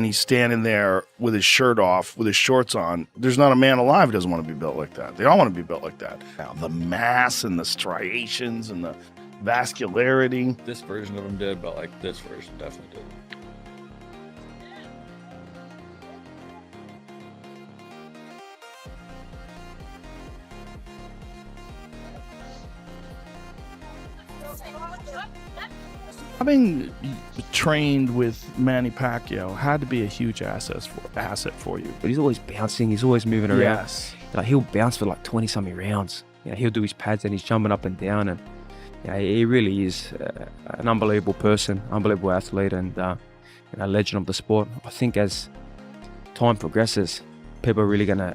and he's standing there with his shirt off, with his shorts on. There's not a man alive who doesn't want to be built like that. They all want to be built like that. Now, the mass and the striations and the vascularity. This version of him did, but like this version definitely did. Having trained with Manny Pacquiao had to be a huge asset for you. But he's always bouncing, he's always moving around. Yes. Like he'll bounce for like 20-something rounds. You know, he'll do his pads and he's jumping up and down, and you know, he really is an unbelievable person, unbelievable athlete, and a legend of the sport. I think as time progresses, people are really gonna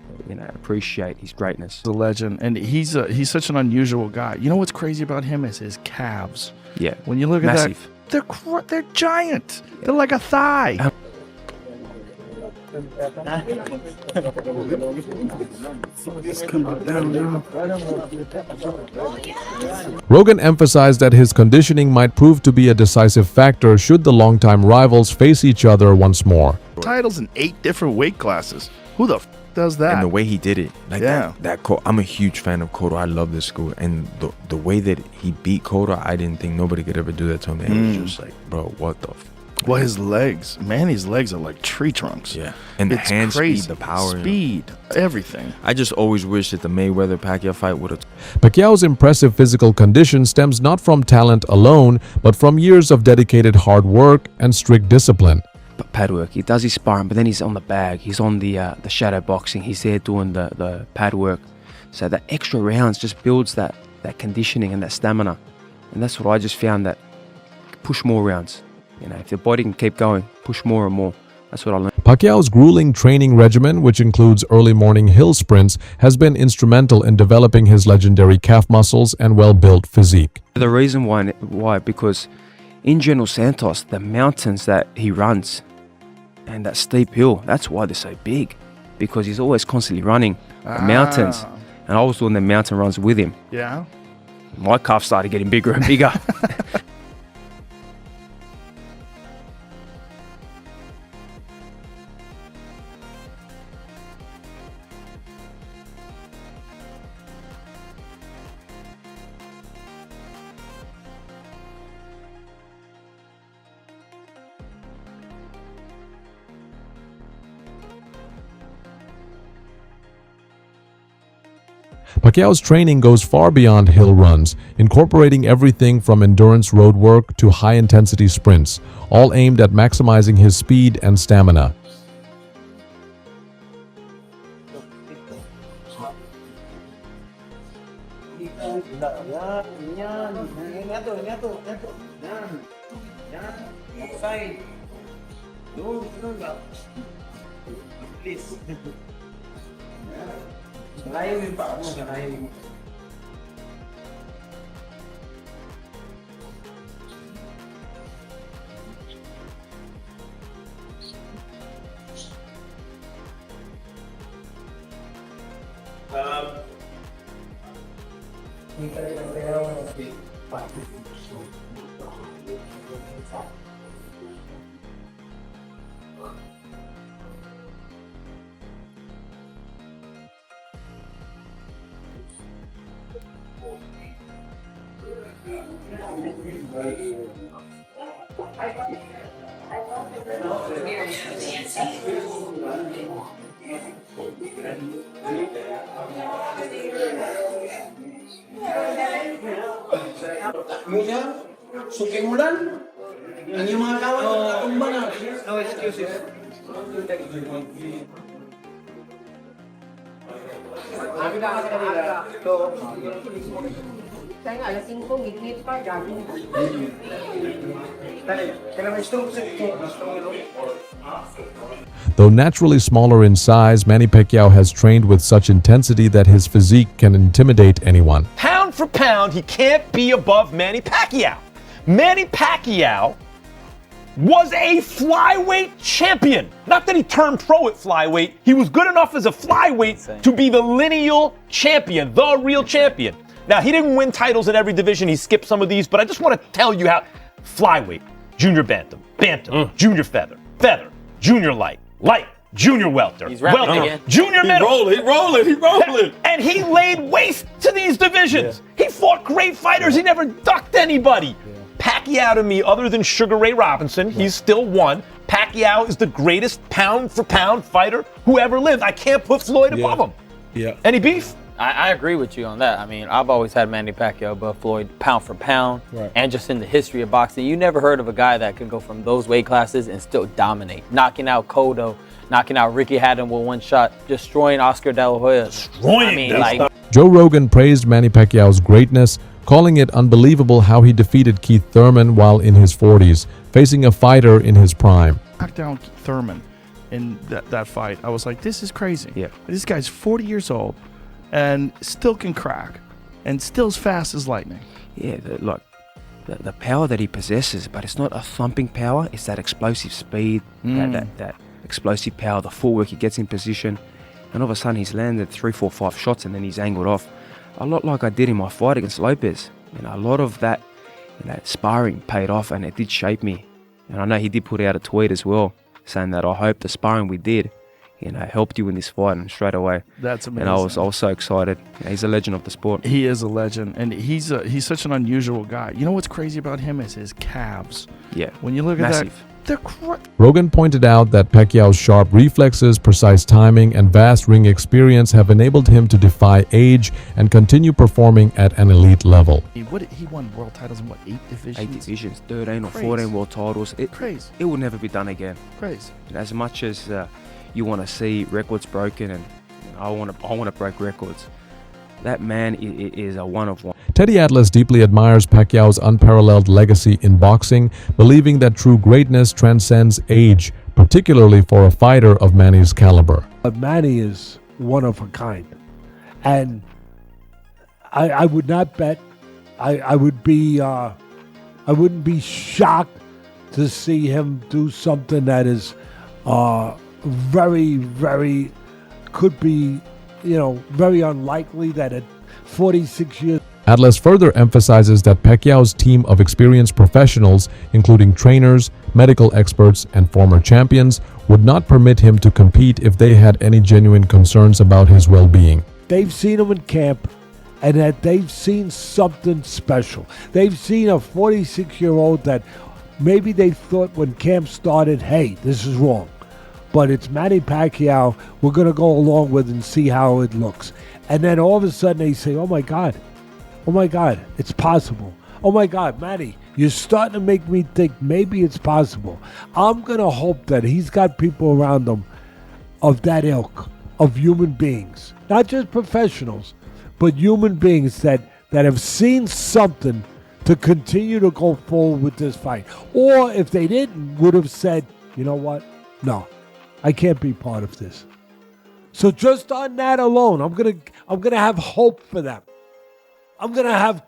appreciate his greatness. He's a legend, and he's such an unusual guy. You know what's crazy about him is his calves. Yeah, when you look at massive. That, they're giant. They're like a thigh. Rogan emphasized that his conditioning might prove to be a decisive factor should the longtime rivals face each other once more. Titles in 8 different weight classes. Who the f does that? And the way he did it, like yeah. I'm a huge fan of Cotto. I love this school, and the way that he beat Cotto, I didn't think nobody could ever do that to him. And it was just like, bro, what the f? Well, his legs, Manny's legs are like tree trunks. Yeah, and the hand crazy. speed, the power, speed, everything. I just always wish that the Mayweather-Pacquiao fight would have. Pacquiao's impressive physical condition stems not from talent alone, but from years of dedicated hard work and strict discipline. But pad work, he does his sparring, but then he's on the bag, he's on the shadow boxing, he's there doing the pad work. So the extra rounds just builds that conditioning and that stamina, and that's what I just found, that push more rounds. You know, if the body can keep going, push more and more. That's what I learned. Pacquiao's grueling training regimen, which includes early morning hill sprints, has been instrumental in developing his legendary calf muscles and well-built physique. The reason why, because in General Santos, the mountains that he runs and that steep hill, that's why they're so big, because he's always constantly running the mountains, and I was doing the mountain runs with him. Yeah. My calves started getting bigger and bigger. Pacquiao's training goes far beyond hill runs, incorporating everything from endurance road work to high-intensity sprints, all aimed at maximizing his speed and stamina. Sukimulan, ang yung mga kawan natumba na. No excuses. Sabi ka kasi kanila, kaya nga, alas 5, gigit pa, jogging. Though naturally smaller in size, Manny Pacquiao has trained with such intensity that his physique can intimidate anyone. Pound for pound, he can't be above Manny Pacquiao. Manny Pacquiao was a flyweight champion. Not that he turned pro at flyweight. He was good enough as a flyweight to be the lineal champion, the real champion. Now, he didn't win titles in every division. He skipped some of these, but I just want to tell you how flyweight, junior bantam, junior feather, junior light, junior welter, He's rapping welter, again. junior He middle. rolling. And he laid waste to these divisions. He fought great fighters. He never ducked anybody. Pacquiao to me, other than Sugar Ray Robinson, he's still one. Pacquiao is the greatest pound for pound fighter who ever lived. I can't put Floyd above him. Yeah. Any beef? I agree with you on that. I mean, I've always had Manny Pacquiao above Floyd pound for pound, and just in the history of boxing. You never heard of a guy that can go from those weight classes and still dominate, knocking out Cotto, knocking out Ricky Hatton with one shot, destroying Oscar De La Hoya. Destroying I mean, him. like, Joe Rogan praised Manny Pacquiao's greatness, calling it unbelievable how he defeated Keith Thurman while in his 40s, facing a fighter in his prime. Knocked down Thurman in that fight. I was like, this is crazy. Yeah. This guy's 40 years old and still can crack and still as fast as lightning. Yeah, look, the power that he possesses, but it's not a thumping power. It's that explosive speed, that explosive power, the footwork he gets in position. And all of a sudden he's landed 3, 4, 5 shots and then he's angled off. A lot like I did in my fight against Lopez. You know, a lot of that, sparring paid off and it did shape me. And I know he did put out a tweet as well, saying that I hope the sparring we did, helped you in this fight, and straight away. That's amazing. And I was so excited. He's a legend of the sport. He is a legend, and he's such an unusual guy. You know what's crazy about him is his calves. Yeah, When you look massive. at that, they're Rogan pointed out that Pacquiao's sharp reflexes, precise timing, and vast ring experience have enabled him to defy age and continue performing at an elite level. He won world titles in 8 divisions? 8 divisions, 13 or Crazy. 14 world titles. Crazy. It will never be done again. Crazy. As much as you want to see records broken, and I want to break records, that man is a one of one. Teddy Atlas deeply admires Pacquiao's unparalleled legacy in boxing, believing that true greatness transcends age, particularly for a fighter of Manny's caliber. But Manny is one of a kind. And I would not bet, I wouldn't be shocked to see him do something that is very, very, could be, very unlikely that at 46 years. Atlas further emphasizes that Pacquiao's team of experienced professionals, including trainers, medical experts, and former champions, would not permit him to compete if they had any genuine concerns about his well-being. They've seen him in camp, and that they've seen something special. They've seen a 46-year-old that maybe they thought when camp started, hey, this is wrong. But it's Manny Pacquiao, we're going to go along with and see how it looks. And then all of a sudden they say, oh my God, it's possible. Oh my God, Manny, you're starting to make me think maybe it's possible. I'm going to hope that he's got people around him of that ilk, of human beings, not just professionals, but human beings that have seen something to continue to go forward with this fight. Or if they didn't, would have said, you know what? No, I can't be part of this. So just on that alone, I'm gonna have hope for them. I'm gonna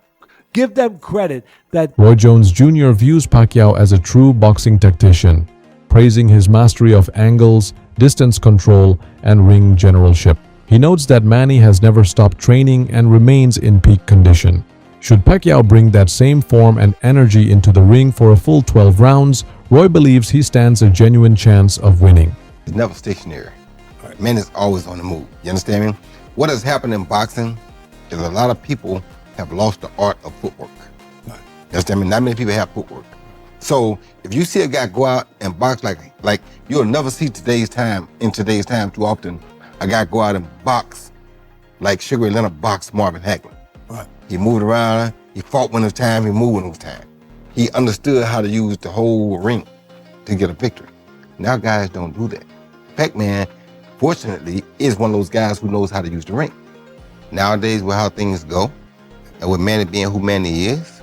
give them credit that Roy Jones Jr. views Pacquiao as a true boxing tactician, praising his mastery of angles, distance control, and ring generalship. He notes that Manny has never stopped training and remains in peak condition. Should Pacquiao bring that same form and energy into the ring for a full 12 rounds, Roy believes he stands a genuine chance of winning. It's never stationary. Man is always on the move. You understand me? What has happened in boxing is a lot of people have lost the art of footwork. You understand me? Not many people have footwork. So if you see a guy go out and box like you'll never see in today's time too often, a guy go out and box like Sugar Ray Leonard boxed Marvin Hagler. Right. He moved around, he fought when it was time, he moved when it was time. He understood how to use the whole ring to get a victory. Now guys don't do that. Pac-Man, fortunately, is one of those guys who knows how to use the ring. Nowadays, with how things go, and with Manny being who Manny is,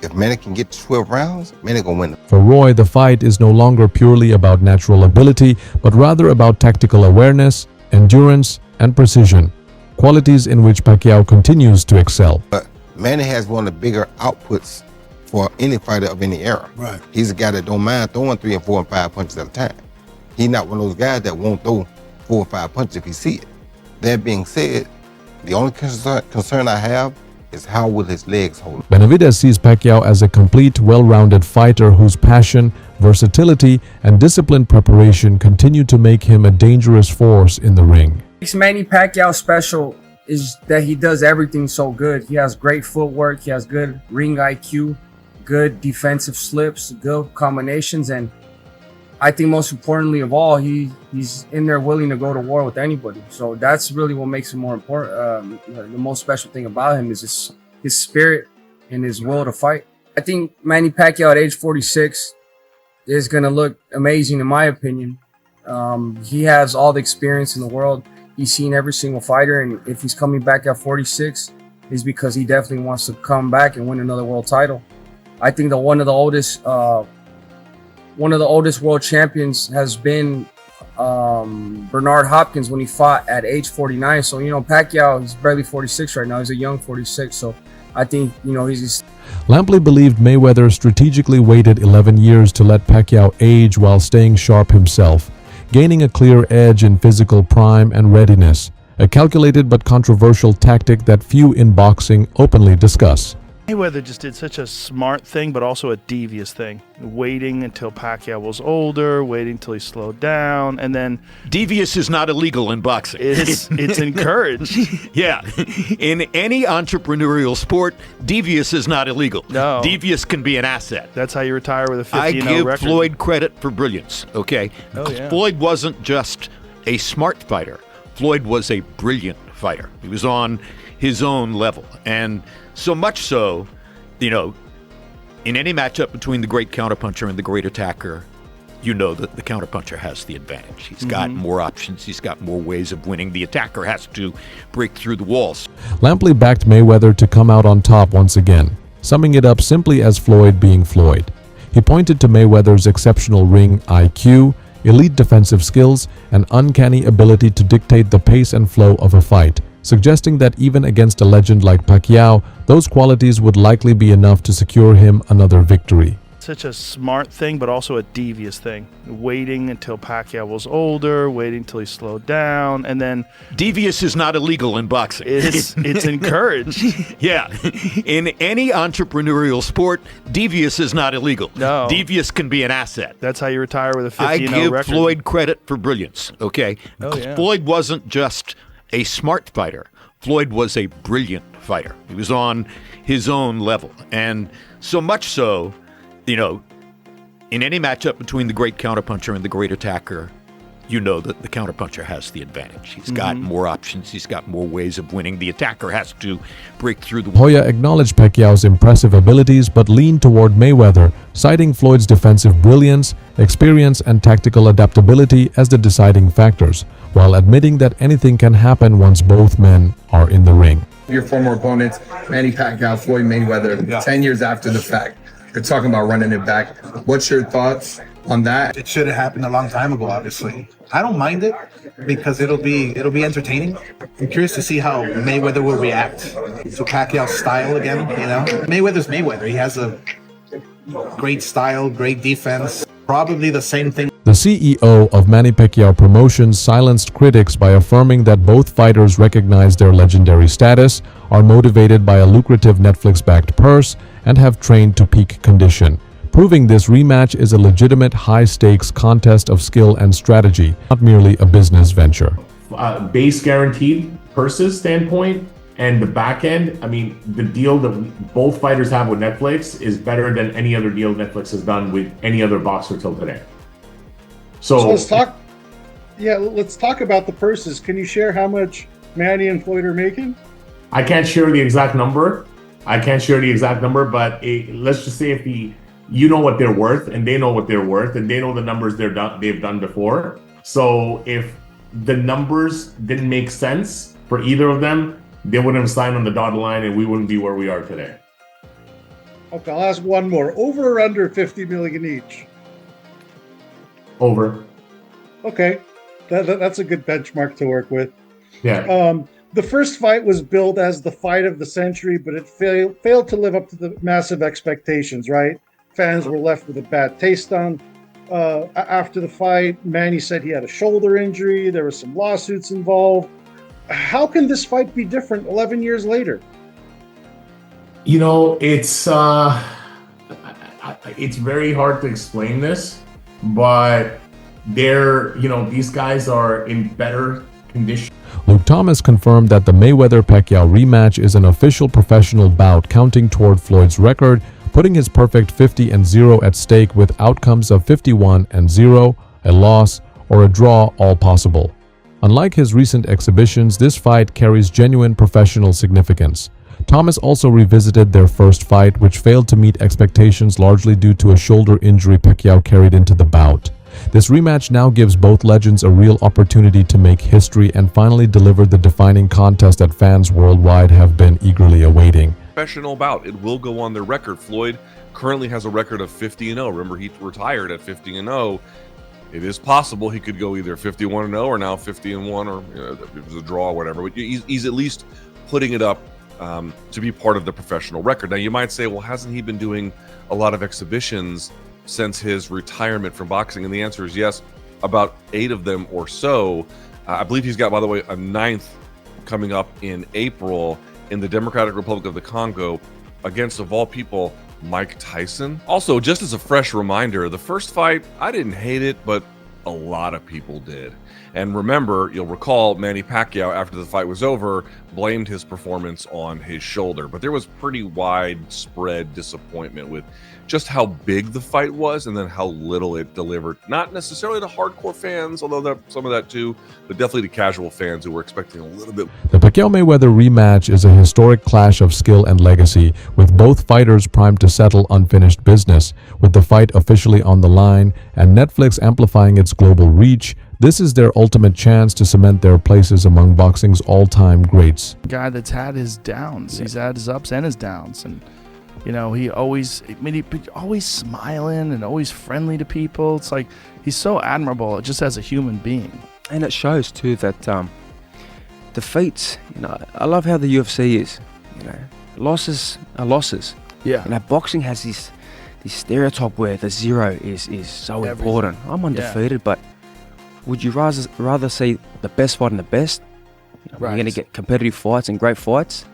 if Manny can get 12 rounds, Manny gonna win. For Roy, the fight is no longer purely about natural ability, but rather about tactical awareness, endurance, and precision, qualities in which Pacquiao continues to excel. But Manny has one of the bigger outputs for any fighter of any era. Right. He's a guy that don't mind throwing 3 and 4 and 5 punches at a time. He's not one of those guys that won't throw 4 or 5 punches if he see it. That being said, the only concern I have is how will his legs hold. Benavidez sees Pacquiao as a complete, well-rounded fighter whose passion, versatility, and disciplined preparation continue to make him a dangerous force in the ring. What makes Manny Pacquiao special is that he does everything so good. He has great footwork, he has good ring IQ, good defensive slips, good combinations, and I think most importantly of all, he's in there willing to go to war with anybody. So that's really what makes him more important. The most special thing about him is his spirit and his will to fight. I think Manny Pacquiao at age 46 is going to look amazing in my opinion. He has all the experience in the world. He's seen every single fighter, and if he's coming back at 46, it's because he definitely wants to come back and win another world title. I think that one of the oldest world champions has been Bernard Hopkins when he fought at age 49. So, Pacquiao, he's barely 46 right now. He's a young 46. So I think, he's... Lampley believed Mayweather strategically waited 11 years to let Pacquiao age while staying sharp himself, gaining a clear edge in physical prime and readiness, a calculated but controversial tactic that few in boxing openly discuss. Mayweather just did such a smart thing, but also a devious thing. Waiting until Pacquiao was older, waiting until he slowed down, and then... Devious is not illegal in boxing. It's encouraged. Yeah. In any entrepreneurial sport, devious is not illegal. No. Devious can be an asset. That's how you retire with a 50-0 I give record. Floyd credit for brilliance, okay? Oh, yeah. Floyd wasn't just a smart fighter. Floyd was a brilliant fighter. He was on his own level. And so much so, in any matchup between the great counterpuncher and the great attacker, that the counterpuncher has the advantage. He's got more options. He's got more ways of winning. The attacker has to break through the walls. Lampley backed Mayweather to come out on top once again, summing it up simply as Floyd being Floyd. He pointed to Mayweather's exceptional ring IQ, elite defensive skills, and uncanny ability to dictate the pace and flow of a fight, suggesting that even against a legend like Pacquiao, those qualities would likely be enough to secure him another victory. Such a smart thing, but also a devious thing. Waiting until Pacquiao was older, waiting until he slowed down, and then... Devious is not illegal in boxing. It's encouraged. Yeah. In any entrepreneurial sport, devious is not illegal. No. Devious can be an asset. That's how you retire with a 50-0 I give record. Floyd credit for brilliance, okay? Oh, yeah. Floyd wasn't just a smart fighter. Floyd was a brilliant fighter. He was on his own level. And so much so, in any matchup between the great counterpuncher and the great attacker, that the counterpuncher has the advantage. He's got more options. He's got more ways of winning. The attacker has to break through the... Hoya acknowledged Pacquiao's impressive abilities but leaned toward Mayweather, citing Floyd's defensive brilliance, experience, and tactical adaptability as the deciding factors, while admitting that anything can happen once both men are in the ring. Your former opponents, Manny Pacquiao, Floyd Mayweather, 10 years after the fact, you're talking about running it back. What's your thoughts on that? It should have happened a long time ago, obviously. I don't mind it because it'll be entertaining. I'm curious to see how Mayweather will react to Pacquiao's style again, Mayweather's Mayweather. He has a great style, great defense. Probably the same thing. The CEO of Manny Pacquiao Promotions silenced critics by affirming that both fighters recognize their legendary status, are motivated by a lucrative Netflix-backed purse, and have trained to peak condition, proving this rematch is a legitimate high-stakes contest of skill and strategy, not merely a business venture. Base guaranteed purses standpoint and the back end, the deal that both fighters have with Netflix is better than any other deal Netflix has done with any other boxer till today. So let's talk. Yeah, let's talk about the purses. Can you share how much Manny and Floyd are making? I can't share the exact number. But let's just say if you know what they're worth and they know what they're worth and they know the numbers they've done before. So if the numbers didn't make sense for either of them, they wouldn't have signed on the dotted line and we wouldn't be where we are today. Okay, I'll ask one more. Over or under 50 million each? Over. Okay, that's a good benchmark to work with. Yeah. The first fight was billed as the fight of the century, but it failed to live up to the massive expectations, right? Fans were left with a bad taste on. After the fight, Manny said he had a shoulder injury. There were some lawsuits involved. How can this fight be different 11 years later? You know, it's very hard to explain this, but these guys are in better condition. Luke Thomas confirmed that the Mayweather-Pacquiao rematch is an official professional bout counting toward Floyd's record, putting his perfect 50-0 at stake with outcomes of 51-0, a loss, or a draw all possible. Unlike his recent exhibitions, this fight carries genuine professional significance. Thomas also revisited their first fight, which failed to meet expectations largely due to a shoulder injury Pacquiao carried into the bout. This rematch now gives both legends a real opportunity to make history and finally deliver the defining contest that fans worldwide have been eagerly awaiting. Professional bout. It will go on their record. Floyd currently has a record of 50-0. Remember, he retired at 50-0. It is possible he could go either 51-0 or now 50-1, or if it was a draw or whatever. But he's at least putting it up to be part of the professional record. Now, you might say, well, hasn't he been doing a lot of exhibitions since his retirement from boxing? And the answer is yes, about 8 of them or so. I believe he's got, by the way, a 9th coming up in April in the Democratic Republic of the Congo against, of all people, Mike Tyson. Also, just as a fresh reminder, the first fight, I didn't hate it, but a lot of people did. And remember, you'll recall Manny Pacquiao, after the fight was over, blamed his performance on his shoulder. But there was pretty widespread disappointment with just how big the fight was and then how little it delivered. Not necessarily to hardcore fans, although some of that too, but definitely to casual fans who were expecting a little bit. The Pacquiao-Mayweather rematch is a historic clash of skill and legacy, with both fighters primed to settle unfinished business. With the fight officially on the line and Netflix amplifying its global reach, this is their ultimate chance to cement their places among boxing's all-time greats. Guy that's had his downs. He's had his ups and his downs, and he always smiling and always friendly to people. It's like he's so admirable just as a human being. And it shows too that defeats, I love how the UFC is. Losses are losses. Yeah. Boxing has this stereotype where the zero is so important. I'm undefeated, but would you rather see the best fight and the best? Right. You're going to get competitive fights and great fights,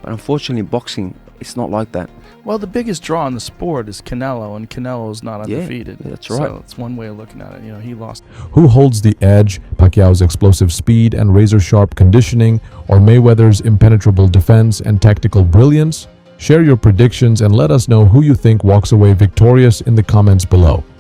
but unfortunately in boxing, it's not like that. Well, the biggest draw in the sport is Canelo, and Canelo's not undefeated. Yeah, that's right. So it's one way of looking at it. He lost. Who holds the edge? Pacquiao's explosive speed and razor-sharp conditioning, or Mayweather's impenetrable defense and tactical brilliance? Share your predictions and let us know who you think walks away victorious in the comments below.